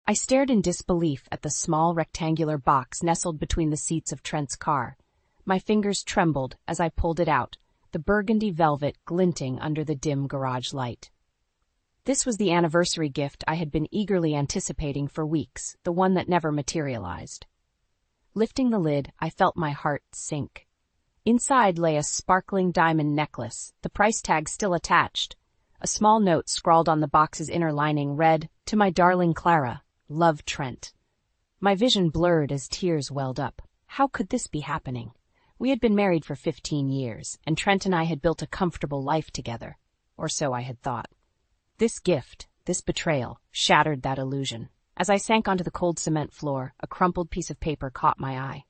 I stared in disbelief at the small rectangular box nestled between the seats of Trent's car. My fingers trembled as I pulled it out, the burgundy velvet glinting under the dim garage light. This was the anniversary gift I had been eagerly anticipating for weeks, the one that never materialized. Lifting the lid, I felt my heart sink. Inside lay a sparkling diamond necklace, the price tag still attached. A small note scrawled on the box's inner lining read, "To my darling Clara, love, Trent." My vision blurred as tears welled up. How could this be happening? We had been married for 15 years, and Trent and I had built a comfortable life together. Or so I had thought. This gift, this betrayal, shattered that illusion. As I sank onto the cold cement floor, a crumpled piece of paper caught my eye.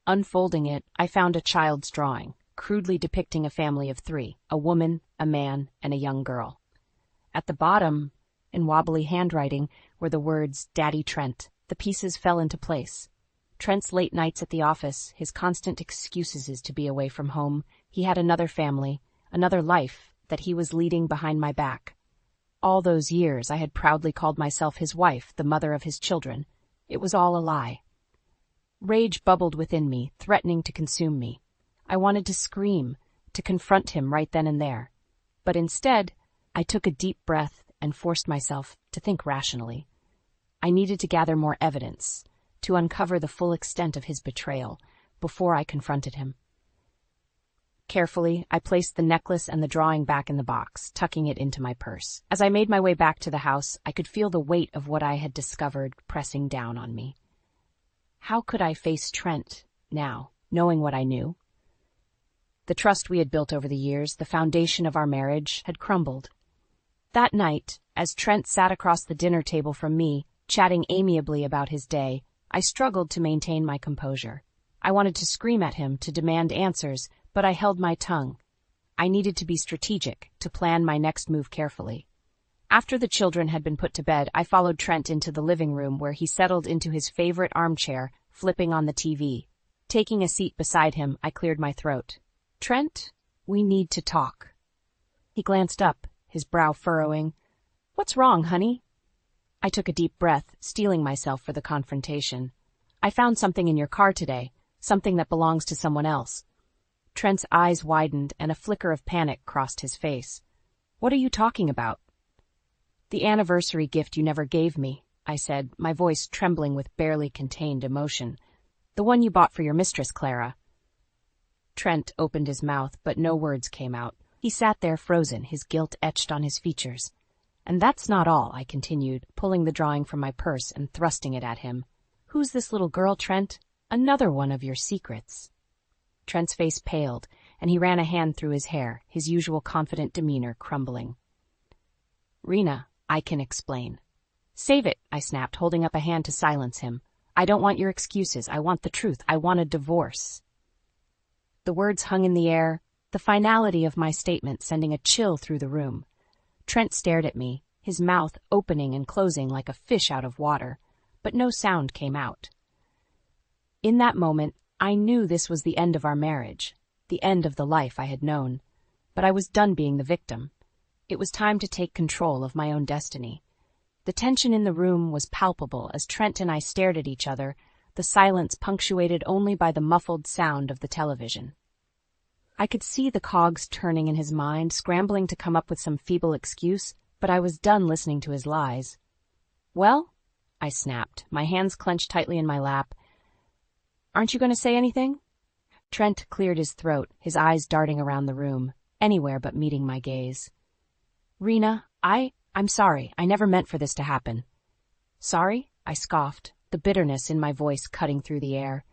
Unfolding it, I found a child's drawing, crudely depicting a family of 3, a woman, a man, and a young girl. At the bottom, in wobbly handwriting, were the words, "Daddy Trent." The pieces fell into place. Trent's late nights at the office, his constant excuses to be away from home. He had another family, another life that he was leading behind my back. All those years I had proudly called myself his wife, the mother of his children. It was all a lie. Rage bubbled within me, threatening to consume me. I wanted to scream, to confront him right then and there. But instead, I took a deep breath and forced myself to think rationally. I needed to gather more evidence, to uncover the full extent of his betrayal, before I confronted him. Carefully, I placed the necklace and the drawing back in the box, tucking it into my purse. As I made my way back to the house, I could feel the weight of what I had discovered pressing down on me. How could I face Trent now, knowing what I knew? The trust we had built over the years, the foundation of our marriage, had crumbled. That night, as Trent sat across the dinner table from me, chatting amiably about his day, I struggled to maintain my composure. I wanted to scream at him, to demand answers, but I held my tongue. I needed to be strategic, to plan my next move carefully. After the children had been put to bed, I followed Trent into the living room where he settled into his favorite armchair, flipping on the TV. Taking a seat beside him, I cleared my throat. "Trent, we need to talk." He glanced up, his brow furrowing. "What's wrong, honey?" I took a deep breath, steeling myself for the confrontation. "I found something in your car today, something that belongs to someone else." Trent's eyes widened and a flicker of panic crossed his face. "What are you talking about?" "The anniversary gift you never gave me," I said, my voice trembling with barely contained emotion. "The one you bought for your mistress, Clara." Trent opened his mouth, but no words came out. He sat there frozen, his guilt etched on his features. "And that's not all," I continued, pulling the drawing from my purse and thrusting it at him. "Who's this little girl, Trent? Another one of your secrets." Trent's face paled, and he ran a hand through his hair, his usual confident demeanor crumbling. "Rena, I can explain." "Save it," I snapped, holding up a hand to silence him. "I don't want your excuses. I want the truth. I want a divorce." The words hung in the air, the finality of my statement sending a chill through the room. Trent stared at me, his mouth opening and closing like a fish out of water, but no sound came out. In that moment, I knew this was the end of our marriage, the end of the life I had known. But I was done being the victim. It was time to take control of my own destiny. The tension in the room was palpable as Trent and I stared at each other, the silence punctuated only by the muffled sound of the television. I could see the cogs turning in his mind, scrambling to come up with some feeble excuse, but I was done listening to his lies. "Well?" I snapped, my hands clenched tightly in my lap. "Aren't you going to say anything?" Trent cleared his throat, his eyes darting around the room, anywhere but meeting my gaze. "Rena, I'm sorry. I never meant for this to happen." "Sorry?" I scoffed, the bitterness in my voice cutting through the air.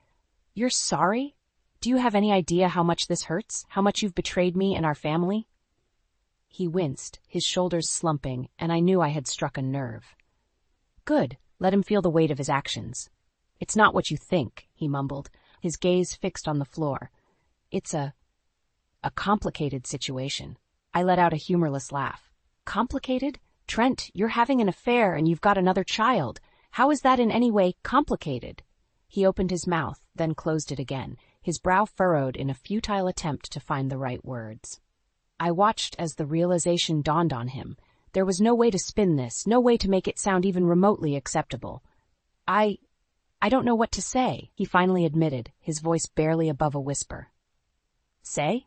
"You're sorry? Do you have any idea how much this hurts? How much you've betrayed me and our family?" He winced, his shoulders slumping, and I knew I had struck a nerve. "Good. Let him feel the weight of his actions." "It's not what you think," he mumbled, his gaze fixed on the floor. "It's a complicated situation." I let out a humorless laugh. "Complicated? Trent, you're having an affair and you've got another child. How is that in any way complicated?" He opened his mouth, then closed it again, his brow furrowed in a futile attempt to find the right words. I watched as the realization dawned on him. There was no way to spin this, no way to make it sound even remotely acceptable. I don't know what to say, he finally admitted, his voice barely above a whisper. Say?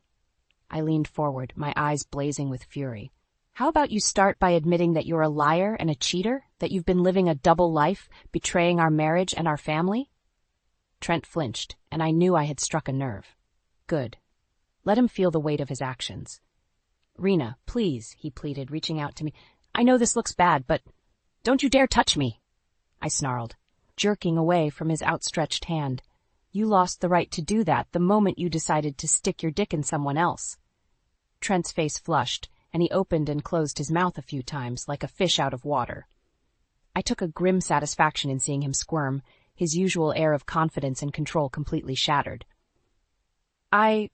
I leaned forward, my eyes blazing with fury. How about you start by admitting that you're a liar and a cheater, that you've been living a double life, betraying our marriage and our family? Trent flinched, and I knew I had struck a nerve. Good. Let him feel the weight of his actions. Rena, please, he pleaded, reaching out to me. I know this looks bad, but don't you dare touch me, I snarled, jerking away from his outstretched hand. You lost the right to do that the moment you decided to stick your dick in someone else. Trent's face flushed, and he opened and closed his mouth a few times, like a fish out of water. I took a grim satisfaction in seeing him squirm, his usual air of confidence and control completely shattered. I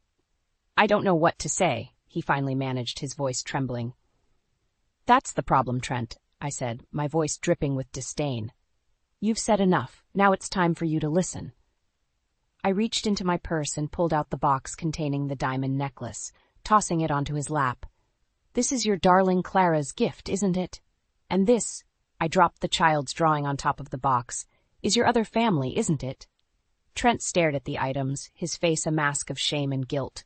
don't know what to say, he finally managed, his voice trembling. That's the problem, Trent, I said, my voice dripping with disdain. You've said enough. Now it's time for you to listen. I reached into my purse and pulled out the box containing the diamond necklace, tossing it onto his lap. This is your darling Clara's gift, isn't it? And this, I dropped the child's drawing on top of the box, is your other family, isn't it? Trent stared at the items, his face a mask of shame and guilt.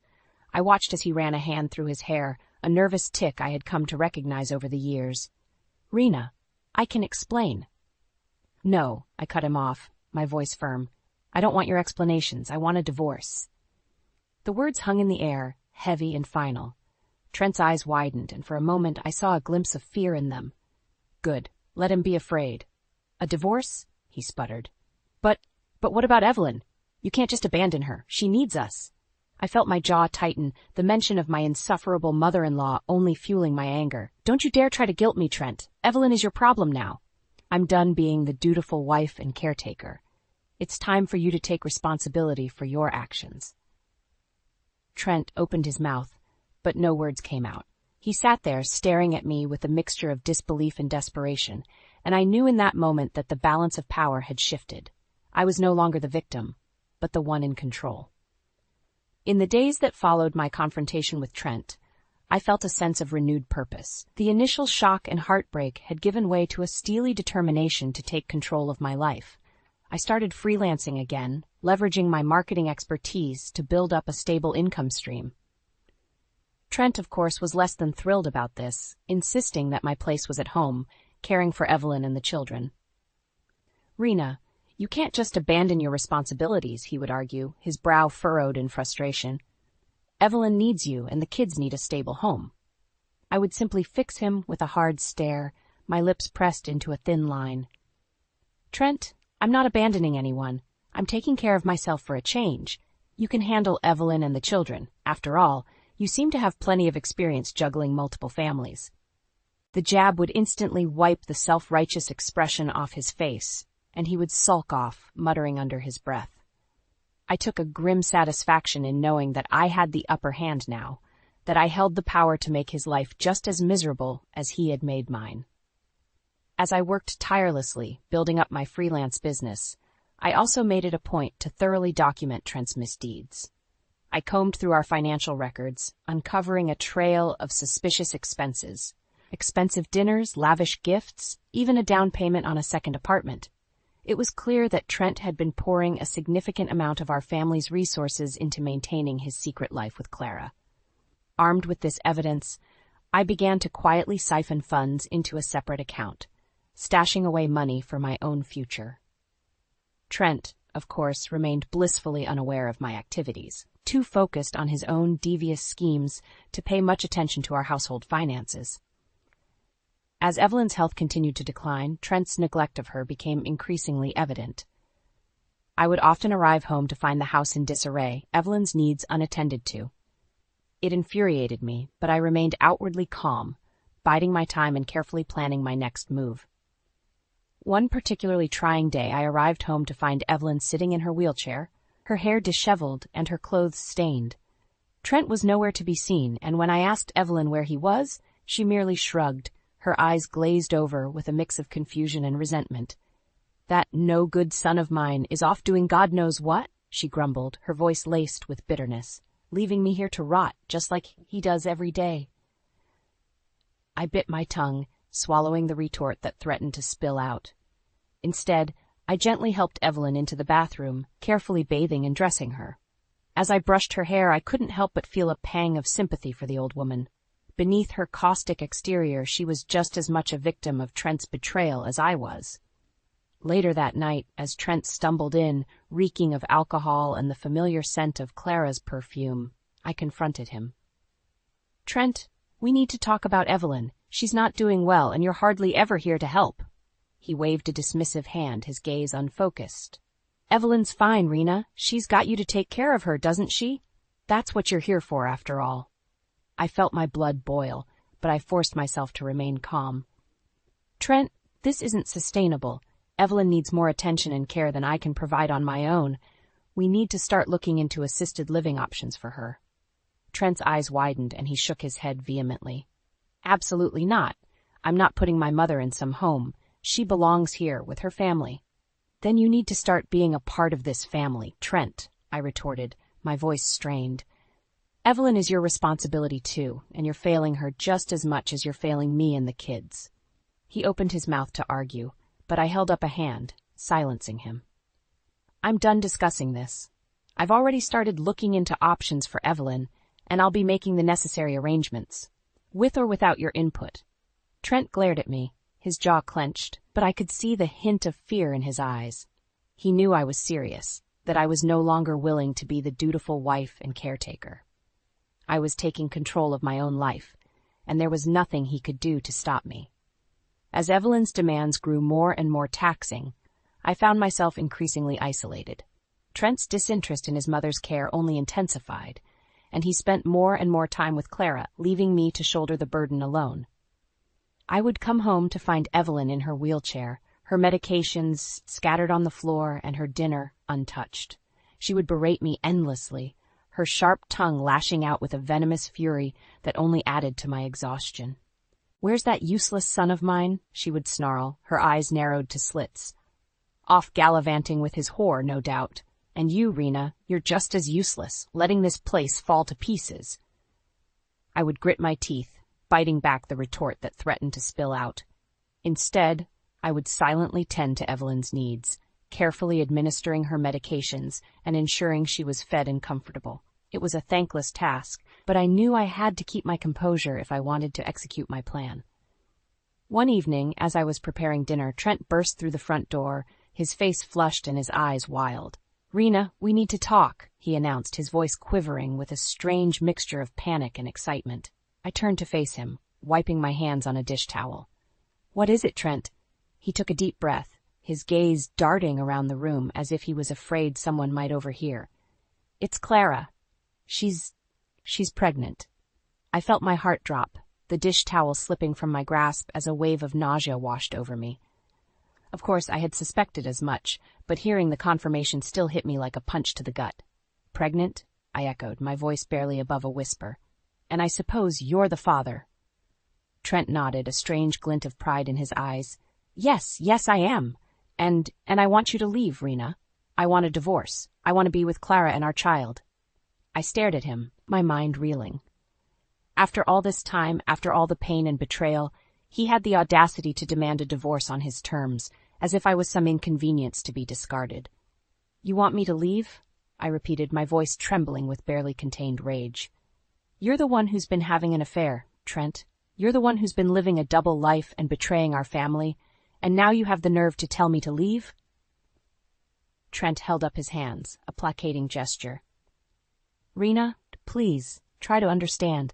I watched as he ran a hand through his hair, a nervous tic I had come to recognize over the years. Rena, I can explain. No, I cut him off, my voice firm. I don't want your explanations. I want a divorce. The words hung in the air, heavy and final. Trent's eyes widened, and for a moment I saw a glimpse of fear in them. Good. Let him be afraid. A divorce? He sputtered. But what about Evelyn? You can't just abandon her. She needs us. I felt my jaw tighten, the mention of my insufferable mother-in-law only fueling my anger. Don't you dare try to guilt me, Trent. Evelyn is your problem now. I'm done being the dutiful wife and caretaker. It's time for you to take responsibility for your actions. Trent opened his mouth, but no words came out. He sat there staring at me with a mixture of disbelief and desperation, and I knew in that moment that the balance of power had shifted. I was no longer the victim, but the one in control. In the days that followed my confrontation with Trent, I felt a sense of renewed purpose. The initial shock and heartbreak had given way to a steely determination to take control of my life. I started freelancing again, leveraging my marketing expertise to build up a stable income stream. Trent, of course, was less than thrilled about this, insisting that my place was at home, caring for Evelyn and the children. Rena, you can't just abandon your responsibilities, he would argue, his brow furrowed in frustration. Evelyn needs you, and the kids need a stable home. I would simply fix him with a hard stare, my lips pressed into a thin line. Trent, I'm not abandoning anyone. I'm taking care of myself for a change. You can handle Evelyn and the children. After all, you seem to have plenty of experience juggling multiple families. The jab would instantly wipe the self-righteous expression off his face, and he would sulk off, muttering under his breath. I took a grim satisfaction in knowing that I had the upper hand now, that I held the power to make his life just as miserable as he had made mine. As I worked tirelessly, building up my freelance business, I also made it a point to thoroughly document Trent's misdeeds. I combed through our financial records, uncovering a trail of suspicious expenses. Expensive dinners, lavish gifts, even a down payment on a second apartment. It was clear that Trent had been pouring a significant amount of our family's resources into maintaining his secret life with Clara. Armed with this evidence, I began to quietly siphon funds into a separate account, stashing away money for my own future. Trent, of course, remained blissfully unaware of my activities, too focused on his own devious schemes to pay much attention to our household finances. As Evelyn's health continued to decline, Trent's neglect of her became increasingly evident. I would often arrive home to find the house in disarray, Evelyn's needs unattended to. It infuriated me, but I remained outwardly calm, biding my time and carefully planning my next move. One particularly trying day, I arrived home to find Evelyn sitting in her wheelchair, her hair disheveled and her clothes stained. Trent was nowhere to be seen, and when I asked Evelyn where he was, she merely shrugged, her eyes glazed over with a mix of confusion and resentment. That no-good son of mine is off doing God knows what, she grumbled, her voice laced with bitterness, leaving me here to rot just like he does every day. I bit my tongue, swallowing the retort that threatened to spill out. Instead, I gently helped Evelyn into the bathroom, carefully bathing and dressing her. As I brushed her hair, I couldn't help but feel a pang of sympathy for the old woman. Beneath her caustic exterior, she was just as much a victim of Trent's betrayal as I was. Later that night, as Trent stumbled in, reeking of alcohol and the familiar scent of Clara's perfume, I confronted him. "Trent, we need to talk about Evelyn. She's not doing well, and you're hardly ever here to help." He waved a dismissive hand, his gaze unfocused. "Evelyn's fine, Rena. She's got you to take care of her, doesn't she? That's what you're here for, after all." I felt my blood boil, but I forced myself to remain calm. "Trent, this isn't sustainable. Evelyn needs more attention and care than I can provide on my own. We need to start looking into assisted living options for her." Trent's eyes widened and he shook his head vehemently. "Absolutely not. I'm not putting my mother in some home. She belongs here with her family." "Then you need to start being a part of this family, Trent," I retorted, my voice strained. "Evelyn is your responsibility too, and you're failing her just as much as you're failing me and the kids." He opened his mouth to argue, but I held up a hand, silencing him. "I'm done discussing this. I've already started looking into options for Evelyn, and I'll be making the necessary arrangements, with or without your input." Trent glared at me, his jaw clenched, but I could see the hint of fear in his eyes. He knew I was serious, that I was no longer willing to be the dutiful wife and caretaker. I was taking control of my own life, and there was nothing he could do to stop me. As Evelyn's demands grew more and more taxing, I found myself increasingly isolated. Trent's disinterest in his mother's care only intensified, and he spent more and more time with Clara, leaving me to shoulder the burden alone. I would come home to find Evelyn in her wheelchair, her medications scattered on the floor and her dinner untouched. She would berate me endlessly, her sharp tongue lashing out with a venomous fury that only added to my exhaustion. "Where's that useless son of mine?" she would snarl, her eyes narrowed to slits. "Off gallivanting with his whore, no doubt. And you, Rena, you're just as useless, letting this place fall to pieces." I would grit my teeth, biting back the retort that threatened to spill out. Instead, I would silently tend to Evelyn's needs, carefully administering her medications and ensuring she was fed and comfortable. It was a thankless task, but I knew I had to keep my composure if I wanted to execute my plan. One evening, as I was preparing dinner, Trent burst through the front door, his face flushed and his eyes wild. "Rena, we need to talk," he announced, his voice quivering with a strange mixture of panic and excitement. I turned to face him, wiping my hands on a dish towel. "What is it, Trent?" He took a deep breath, his gaze darting around the room as if he was afraid someone might overhear. "It's Clara. She's pregnant." I felt my heart drop, the dish towel slipping from my grasp as a wave of nausea washed over me. Of course, I had suspected as much, but hearing the confirmation still hit me like a punch to the gut. "Pregnant?" I echoed, my voice barely above a whisper. "And I suppose you're the father." Trent nodded, a strange glint of pride in his eyes. Yes, I am. And I want you to leave, Rena. I want a divorce. I want to be with Clara and our child." I stared at him, my mind reeling. After all this time, after all the pain and betrayal, he had the audacity to demand a divorce on his terms, as if I was some inconvenience to be discarded. "You want me to leave?" I repeated, my voice trembling with barely contained rage. "You're the one who's been having an affair, Trent. You're the one who's been living a double life and betraying our family, and now you have the nerve to tell me to leave?" Trent held up his hands, a placating gesture. "Rena, please, try to understand.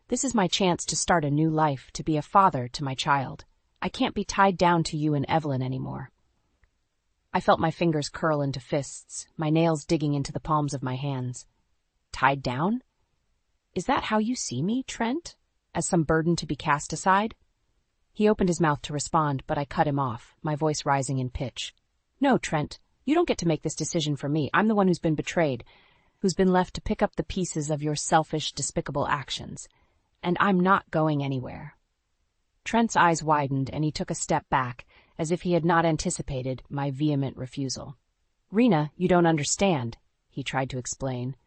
This is my chance to start a new life, to be a father to my child. I can't be tied down to you and Evelyn anymore." I felt my fingers curl into fists, my nails digging into the palms of my hands. Tied down? Is that how you see me, Trent? As some burden to be cast aside? He opened his mouth to respond, but I cut him off, my voice rising in pitch. "No, Trent, you don't get to make this decision for me. I'm the one who's been betrayed, who's been left to pick up the pieces of your selfish, despicable actions. And I'm not going anywhere." Trent's eyes widened, and he took a step back, as if he had not anticipated my vehement refusal. "Rena, you don't understand," he tried to explain,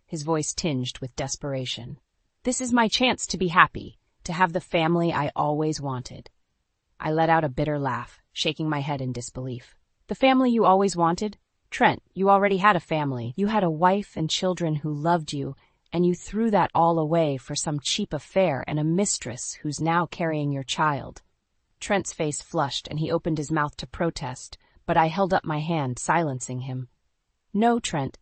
his voice tinged with desperation. "This is my chance to be happy, to have the family I always wanted." I let out a bitter laugh, shaking my head in disbelief. The family you always wanted? Trent, you already had a family. You had a wife and children who loved you, and you threw that all away for some cheap affair and a mistress who's now carrying your child. Trent's face flushed and he opened his mouth to protest, but I held up my hand, silencing him. No, Trent,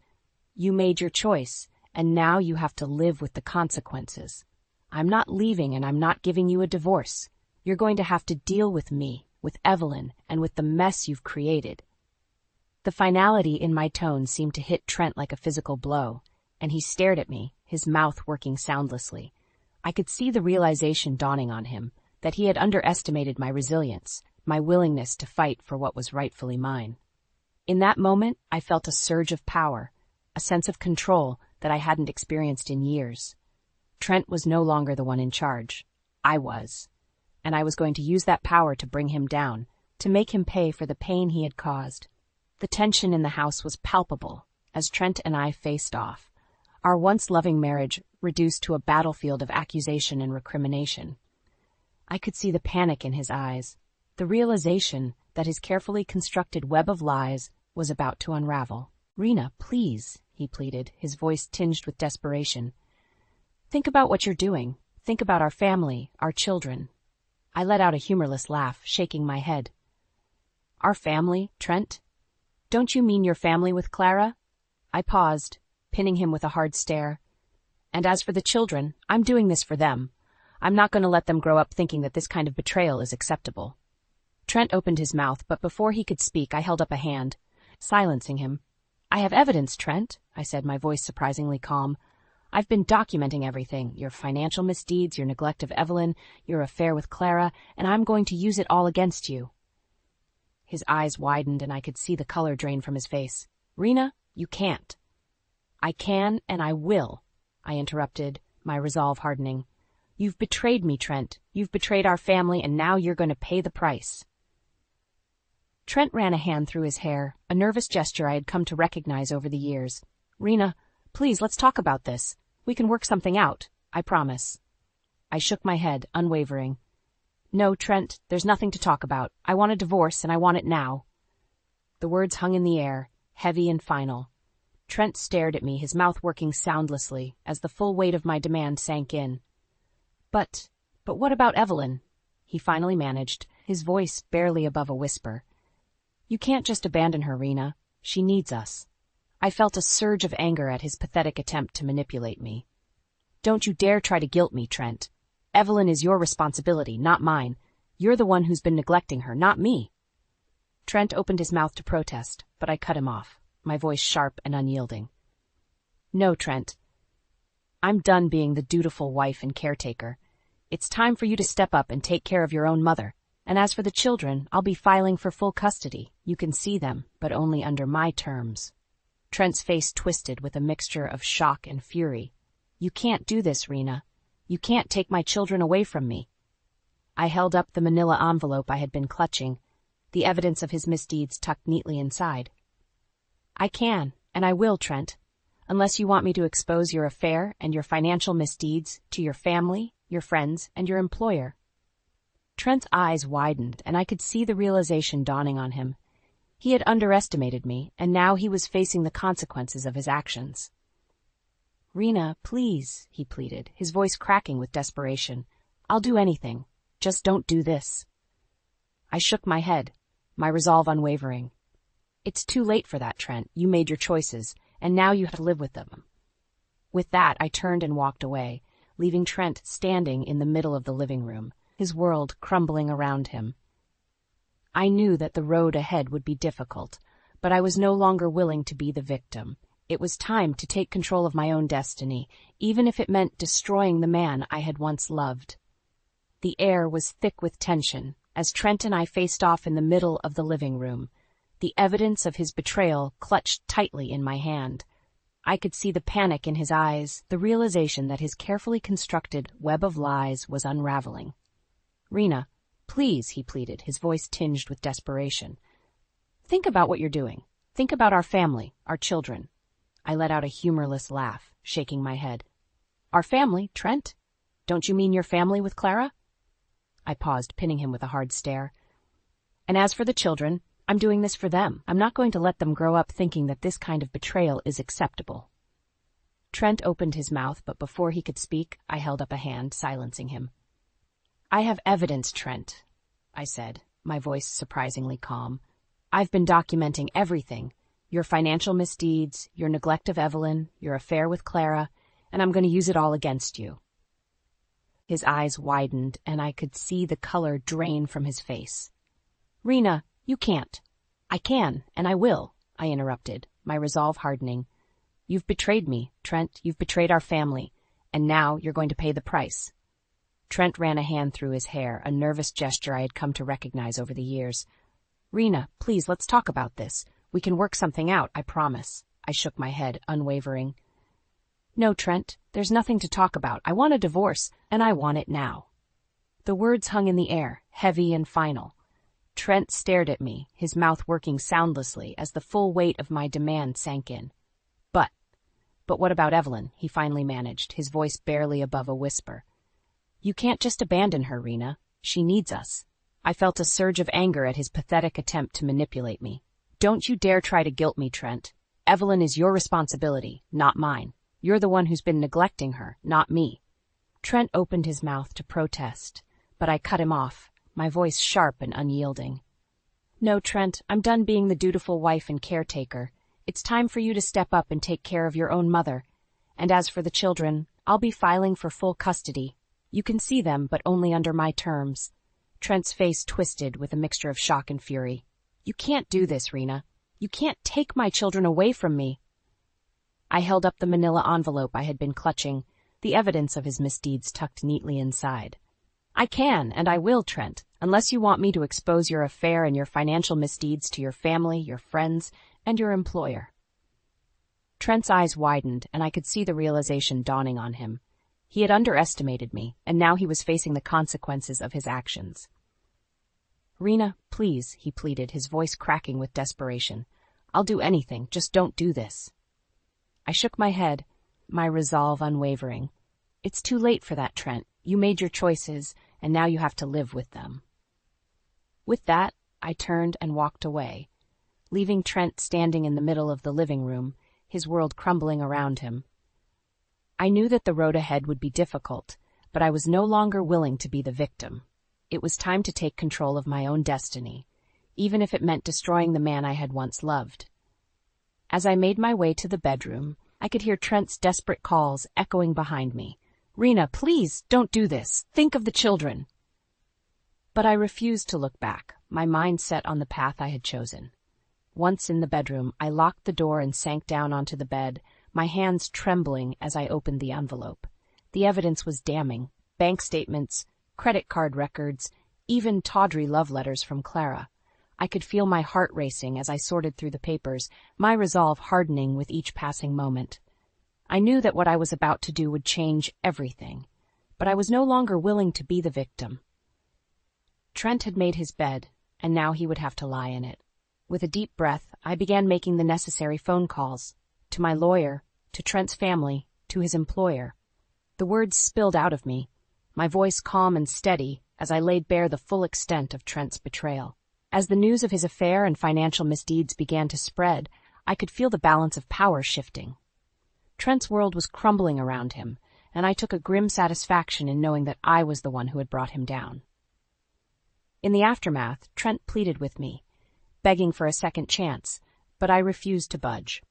you made your choice, and now you have to live with the consequences. I'm not leaving and I'm not giving you a divorce. You're going to have to deal with me, with Evelyn, and with the mess you've created. The finality in my tone seemed to hit Trent like a physical blow, and he stared at me, his mouth working soundlessly. I could see the realization dawning on him, that he had underestimated my resilience, my willingness to fight for what was rightfully mine. In that moment, I felt a surge of power, a sense of control that I hadn't experienced in years. Trent was no longer the one in charge. I was. And I was going to use that power to bring him down, to make him pay for the pain he had caused. The tension in the house was palpable as Trent and I faced off, our once loving marriage reduced to a battlefield of accusation and recrimination. I could see the panic in his eyes, the realization that his carefully constructed web of lies was about to unravel. "Rena, please," he pleaded, his voice tinged with desperation. "Think about what you're doing. Think about our family, our children." I let out a humorless laugh, shaking my head. "Our family, Trent? Don't you mean your family with Clara?" I paused, pinning him with a hard stare. "And as for the children, I'm doing this for them. I'm not going to let them grow up thinking that this kind of betrayal is acceptable." Trent opened his mouth, but before he could speak, I held up a hand, silencing him. "I have evidence, Trent," I said, my voice surprisingly calm. "I've been documenting everything, your financial misdeeds, your neglect of Evelyn, your affair with Clara, and I'm going to use it all against you." His eyes widened and I could see the color drain from his face. "Rena, you can't." "I can and I will," I interrupted, my resolve hardening. "You've betrayed me, Trent. You've betrayed our family, and now you're going to pay the price." Trent ran a hand through his hair, a nervous gesture I had come to recognize over the years. "Rena, please, let's talk about this. We can work something out, I promise." I shook my head, unwavering. "No, Trent, there's nothing to talk about. I want a divorce, and I want it now." The words hung in the air, heavy and final. Trent stared at me, his mouth working soundlessly, as the full weight of my demand sank in. But what about Evelyn?" he finally managed, his voice barely above a whisper. "You can't just abandon her, Rena. She needs us." I felt a surge of anger at his pathetic attempt to manipulate me. "Don't you dare try to guilt me, Trent. Evelyn is your responsibility, not mine. You're the one who's been neglecting her, not me." Trent opened his mouth to protest, but I cut him off, my voice sharp and unyielding. "No, Trent. I'm done being the dutiful wife and caretaker. It's time for you to step up and take care of your own mother. And as for the children, I'll be filing for full custody. You can see them, but only under my terms." Trent's face twisted with a mixture of shock and fury. "You can't do this, Rena. You can't take my children away from me." I held up the manila envelope I had been clutching, the evidence of his misdeeds tucked neatly inside. "I can, and I will, Trent, unless you want me to expose your affair and your financial misdeeds to your family, your friends, and your employer." Trent's eyes widened, and I could see the realization dawning on him. He had underestimated me, and now he was facing the consequences of his actions. "Rena, please," he pleaded, his voice cracking with desperation. "I'll do anything. Just don't do this." I shook my head, my resolve unwavering. "It's too late for that, Trent. You made your choices, and now you have to live with them." With that, I turned and walked away, leaving Trent standing in the middle of the living room, his world crumbling around him. I knew that the road ahead would be difficult, but I was no longer willing to be the victim. It was time to take control of my own destiny, even if it meant destroying the man I had once loved. The air was thick with tension as Trent and I faced off in the middle of the living room, the evidence of his betrayal clutched tightly in my hand. I could see the panic in his eyes, the realization that his carefully constructed web of lies was unraveling. "Rena, please," he pleaded, his voice tinged with desperation. "Think about what you're doing. Think about our family, our children." I let out a humorless laugh, shaking my head. "Our family, Trent? Don't you mean your family with Clara?" I paused, pinning him with a hard stare. "And as for the children, I'm doing this for them. I'm not going to let them grow up thinking that this kind of betrayal is acceptable. Trent opened his mouth, but before he could speak, I held up a hand, silencing him. I have evidence, Trent, I said, my voice surprisingly calm. I've been documenting everything. Your financial misdeeds, your neglect of Evelyn, your affair with Clara, and I'm going to use it all against you. His eyes widened, and I could see the color drain from his face. Rena, you can't. I can, and I will, I interrupted, my resolve hardening. You've betrayed me, Trent. You've betrayed our family, and now you're going to pay the price. Trent ran a hand through his hair, a nervous gesture I had come to recognize over the years. Rena, please, let's talk about this. We can work something out, I promise. I shook my head, unwavering. No, Trent, there's nothing to talk about. I want a divorce, and I want it now. The words hung in the air, heavy and final. Trent stared at me, his mouth working soundlessly as the full weight of my demand sank in. But what about Evelyn? He finally managed, his voice barely above a whisper. You can't just abandon her, Rena. She needs us. I felt a surge of anger at his pathetic attempt to manipulate me. Don't you dare try to guilt me, Trent. Evelyn is your responsibility, not mine. You're the one who's been neglecting her, not me. Trent opened his mouth to protest, but I cut him off, my voice sharp and unyielding. No, Trent, I'm done being the dutiful wife and caretaker. It's time for you to step up and take care of your own mother. And as for the children, I'll be filing for full custody. You can see them, but only under my terms. Trent's face twisted with a mixture of shock and fury. You can't do this, Rena. You can't take my children away from me. I held up the manila envelope I had been clutching, the evidence of his misdeeds tucked neatly inside. I can, and I will, Trent, unless you want me to expose your affair and your financial misdeeds to your family, your friends, and your employer. Trent's eyes widened, and I could see the realization dawning on him. He had underestimated me, and now he was facing the consequences of his actions. Rena, please, he pleaded, his voice cracking with desperation. I'll do anything, just don't do this. I shook my head, my resolve unwavering. It's too late for that, Trent. You made your choices, and now you have to live with them. With that, I turned and walked away, leaving Trent standing in the middle of the living room, his world crumbling around him. I knew that the road ahead would be difficult, but I was no longer willing to be the victim. It was time to take control of my own destiny, even if it meant destroying the man I had once loved. As I made my way to the bedroom, I could hear Trent's desperate calls echoing behind me. Rena, please, don't do this. Think of the children. But I refused to look back, my mind set on the path I had chosen. Once in the bedroom, I locked the door and sank down onto the bed, my hands trembling as I opened the envelope. The evidence was damning. Bank statements, credit card records, even tawdry love letters from Clara. I could feel my heart racing as I sorted through the papers, my resolve hardening with each passing moment. I knew that what I was about to do would change everything, but I was no longer willing to be the victim. Trent had made his bed, and now he would have to lie in it. With a deep breath, I began making the necessary phone calls. To my lawyer, to Trent's family, to his employer. The words spilled out of me, my voice calm and steady as I laid bare the full extent of Trent's betrayal. As the news of his affair and financial misdeeds began to spread, I could feel the balance of power shifting. Trent's world was crumbling around him, and I took a grim satisfaction in knowing that I was the one who had brought him down. In the aftermath, Trent pleaded with me, begging for a second chance, but I refused to budge.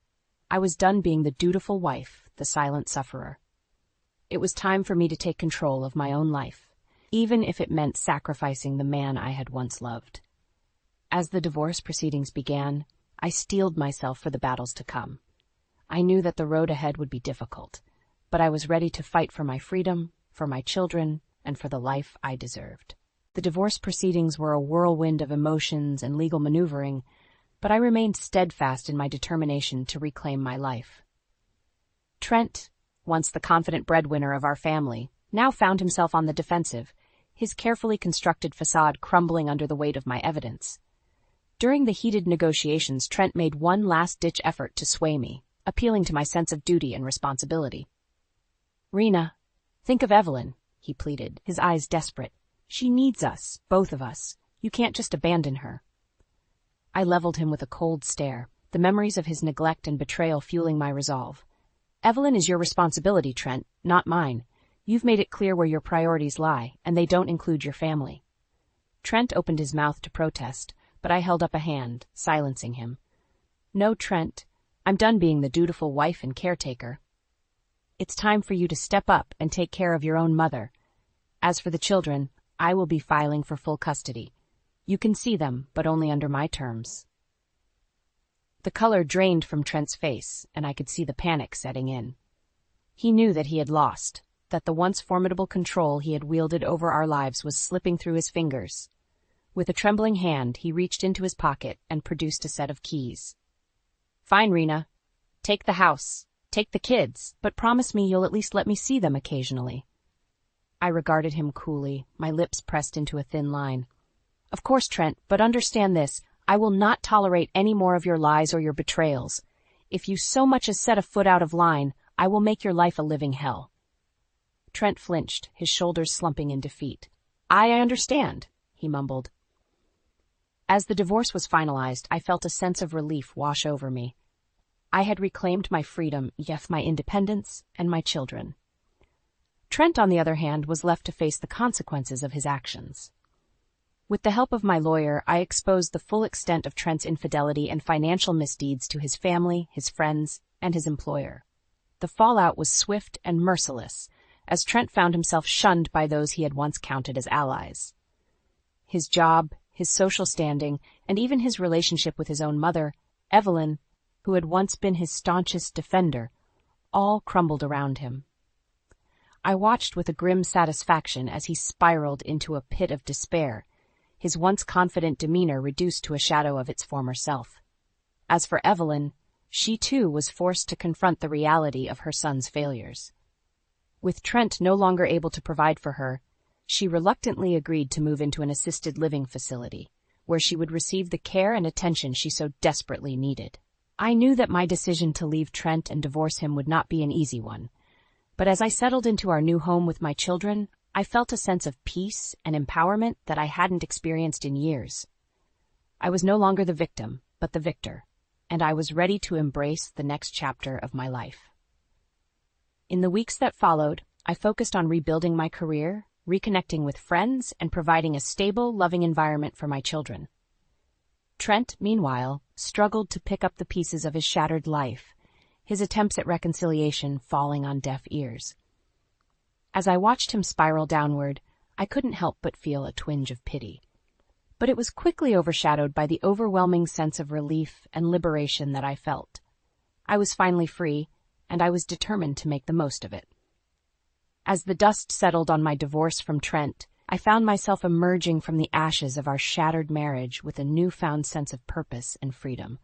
I was done being the dutiful wife, the silent sufferer. It was time for me to take control of my own life, even if it meant sacrificing the man I had once loved. As the divorce proceedings began, I steeled myself for the battles to come. I knew that the road ahead would be difficult, but I was ready to fight for my freedom, for my children, and for the life I deserved. The divorce proceedings were a whirlwind of emotions and legal maneuvering, but I remained steadfast in my determination to reclaim my life. Trent, once the confident breadwinner of our family, now found himself on the defensive, his carefully constructed facade crumbling under the weight of my evidence. During the heated negotiations, Trent made one last-ditch effort to sway me, appealing to my sense of duty and responsibility. Rena, think of Evelyn, he pleaded, his eyes desperate. She needs us, both of us. You can't just abandon her. I leveled him with a cold stare, the memories of his neglect and betrayal fueling my resolve. Evelyn is your responsibility, Trent, not mine. You've made it clear where your priorities lie, and they don't include your family. Trent opened his mouth to protest, but I held up a hand, silencing him. No, Trent, I'm done being the dutiful wife and caretaker. It's time for you to step up and take care of your own mother. As for the children, I will be filing for full custody. You can see them, but only under my terms. The color drained from Trent's face, and I could see the panic setting in. He knew that he had lost, that the once formidable control he had wielded over our lives was slipping through his fingers. With a trembling hand, he reached into his pocket and produced a set of keys. Fine, Rena. Take the house. Take the kids, but promise me you'll at least let me see them occasionally. I regarded him coolly, my lips pressed into a thin line. Of course, Trent, but understand this. I will not tolerate any more of your lies or your betrayals. If you so much as set a foot out of line, I will make your life a living hell. Trent flinched, his shoulders slumping in defeat. I understand, he mumbled. As the divorce was finalized, I felt a sense of relief wash over me. I had reclaimed my freedom, yes, my independence, and my children. Trent, on the other hand, was left to face the consequences of his actions. With the help of my lawyer, I exposed the full extent of Trent's infidelity and financial misdeeds to his family, his friends, and his employer. The fallout was swift and merciless, as Trent found himself shunned by those he had once counted as allies. His job, his social standing, and even his relationship with his own mother, Evelyn, who had once been his staunchest defender, all crumbled around him. I watched with a grim satisfaction as he spiraled into a pit of despair, his once confident demeanor reduced to a shadow of its former self. As for Evelyn, she too was forced to confront the reality of her son's failures. With Trent no longer able to provide for her, she reluctantly agreed to move into an assisted living facility, where she would receive the care and attention she so desperately needed. I knew that my decision to leave Trent and divorce him would not be an easy one, but as I settled into our new home with my children, I felt a sense of peace and empowerment that I hadn't experienced in years. I was no longer the victim, but the victor, and I was ready to embrace the next chapter of my life. In the weeks that followed, I focused on rebuilding my career, reconnecting with friends, and providing a stable, loving environment for my children. Trent, meanwhile, struggled to pick up the pieces of his shattered life, his attempts at reconciliation falling on deaf ears. As I watched him spiral downward, I couldn't help but feel a twinge of pity. But it was quickly overshadowed by the overwhelming sense of relief and liberation that I felt. I was finally free, and I was determined to make the most of it. As the dust settled on my divorce from Trent, I found myself emerging from the ashes of our shattered marriage with a newfound sense of purpose and freedom.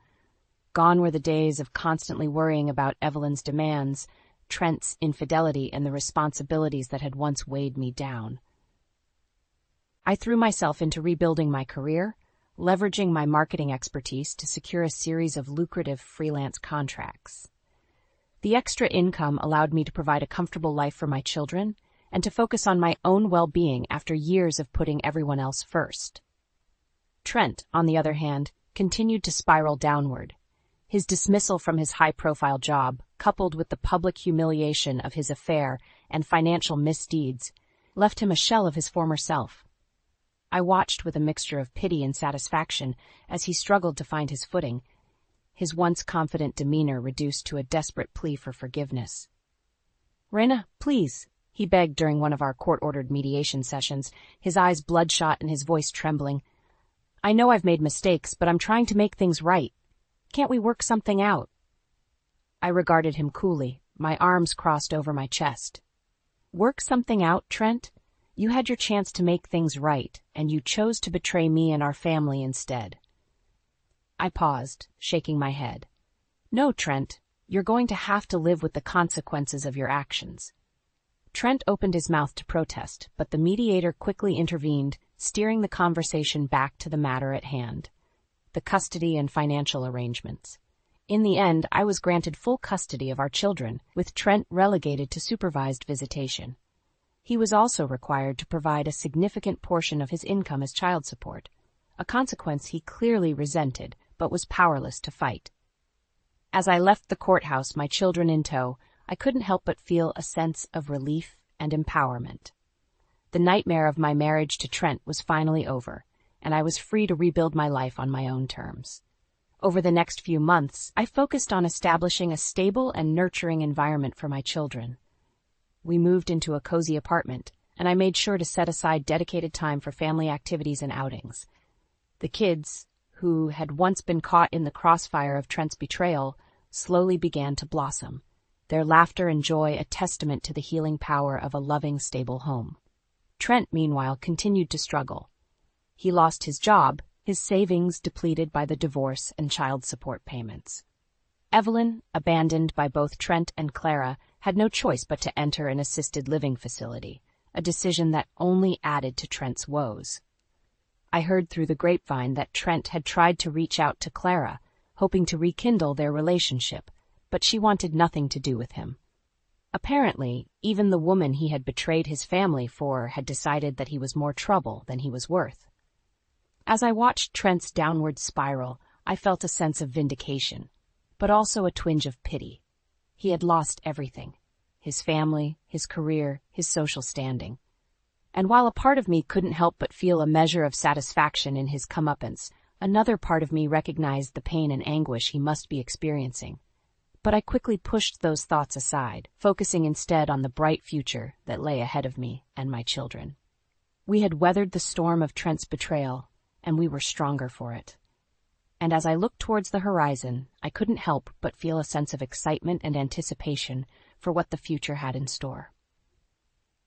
Gone were the days of constantly worrying about Evelyn's demands, Trent's infidelity, and the responsibilities that had once weighed me down. I threw myself into rebuilding my career, leveraging my marketing expertise to secure a series of lucrative freelance contracts. The extra income allowed me to provide a comfortable life for my children and to focus on my own well-being after years of putting everyone else first. Trent, on the other hand, continued to spiral downward. His dismissal from his high-profile job, coupled with the public humiliation of his affair and financial misdeeds, left him a shell of his former self. I watched with a mixture of pity and satisfaction as he struggled to find his footing, his once confident demeanor reduced to a desperate plea for forgiveness. "Rena, please," he begged during one of our court-ordered mediation sessions, his eyes bloodshot and his voice trembling. "I know I've made mistakes, but I'm trying to make things right. Can't we work something out?" I regarded him coolly, my arms crossed over my chest. "Work something out, Trent? You had your chance to make things right, and you chose to betray me and our family instead." I paused, shaking my head. "No, Trent, you're going to have to live with the consequences of your actions." Trent opened his mouth to protest, but the mediator quickly intervened, steering the conversation back to the matter at hand, the custody and financial arrangements. In the end, I was granted full custody of our children, with Trent relegated to supervised visitation. He was also required to provide a significant portion of his income as child support, a consequence he clearly resented but was powerless to fight. As I left the courthouse, my children in tow, I couldn't help but feel a sense of relief and empowerment. The nightmare of my marriage to Trent was finally over, and I was free to rebuild my life on my own terms. Over the next few months, I focused on establishing a stable and nurturing environment for my children. We moved into a cozy apartment, and I made sure to set aside dedicated time for family activities and outings. The kids, who had once been caught in the crossfire of Trent's betrayal, slowly began to blossom, their laughter and joy a testament to the healing power of a loving, stable home. Trent, meanwhile, continued to struggle. He lost his job, his savings depleted by the divorce and child support payments. Evelyn, abandoned by both Trent and Clara, had no choice but to enter an assisted living facility, a decision that only added to Trent's woes. I heard through the grapevine that Trent had tried to reach out to Clara, hoping to rekindle their relationship, but she wanted nothing to do with him. Apparently, even the woman he had betrayed his family for had decided that he was more trouble than he was worth. As I watched Trent's downward spiral, I felt a sense of vindication, but also a twinge of pity. He had lost everything: his family, his career, his social standing. And while a part of me couldn't help but feel a measure of satisfaction in his comeuppance, another part of me recognized the pain and anguish he must be experiencing. But I quickly pushed those thoughts aside, focusing instead on the bright future that lay ahead of me and my children. We had weathered the storm of Trent's betrayal, and we were stronger for it. And as I looked towards the horizon, I couldn't help but feel a sense of excitement and anticipation for what the future had in store.